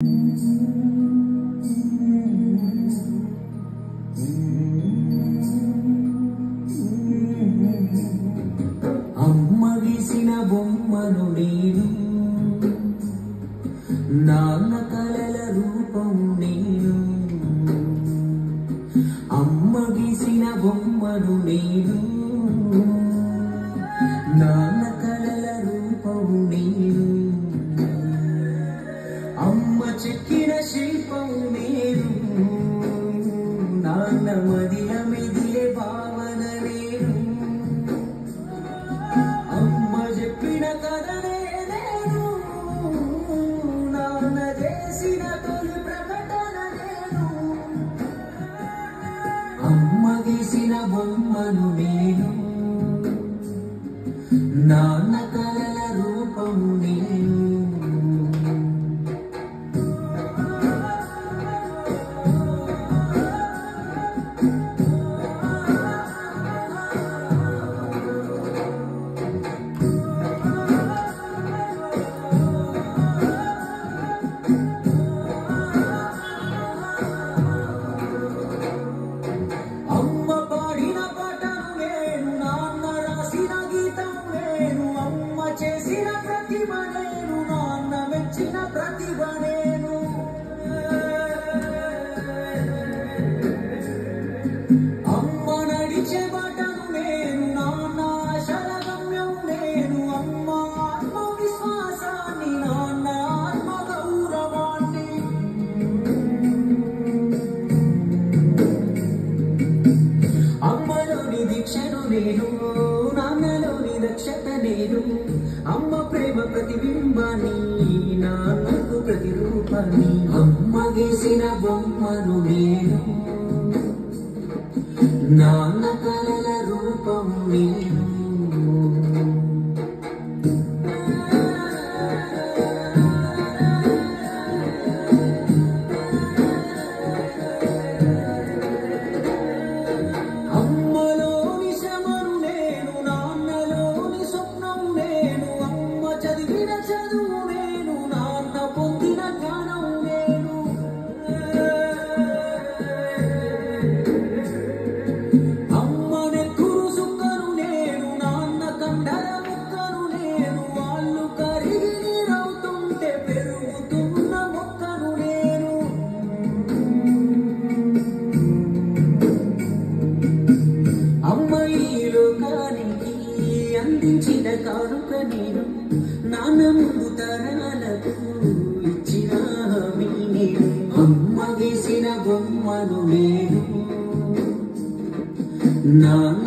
అమ్మ గీసిన బొమ్మను నేను, నాన్న కలల రూపం నేను. అమ్మ గీసిన బొమ్మను నేను, నాన్న కలల రూపం నేను. అమ్మ చెక్కిన శిల్పం నేను, నాన్న మదిల మెదిలే భావన నేను. అమ్మ చెప్పిన కథనే నేను, నాన్న చేసిన తొలి ప్రకటన నేను. అమ్మ గీసిన బొమ్మను నేను, నాన్న కలల రూపం నేను. అమ్మ పాడిన పాటను నేను, నాన్న రాసిన గీతం నేను. అమ్మ చేసిన ప్రతిభ నేను, నాన్న మెచ్చిన ప్రతిభ నేను. అమ్మ నడిచే బాటను నేను, నాన్న ఆశల గమ్యం నేను. అమ్మ ఆత్మవిశ్వాసాన్ని, నాన్న ఆత్మ గౌరవాన్ని. అమ్మలోని దీక్షను నేను, నాన్నలోని దక్షత నేను. అమ్మ ప్రేమ ప్రతిబింబాన్ని, నాన్నకు ప్రతిరూపాన్ని. అమ్మ గీసిన బొమ్మను నేను, నాన్న కలల రూపం నేను. అమ్మలోని శ్రమను నేను, నాన్నలోని స్వప్నం నేను. అమ్మ చదివిన చదువు నేను, నాన్న పొందిన జ్ఞానం నేను. అమ్మ నెక్కురు సుక్కను నేను, నాన్న కండల ముక్కను నేను. వాళ్ళు కరిగి నీరవుతుంటే పెరుగుతున్న మొక్కను నేను. అమ్మ ఈ లోకానికి అందించిన కానుక నేను, నాన్న ముందు తరాలకు ఇచ్చిన హామీ నేను. అమ్మ గీసిన బొమ్మను నేను, నాన్న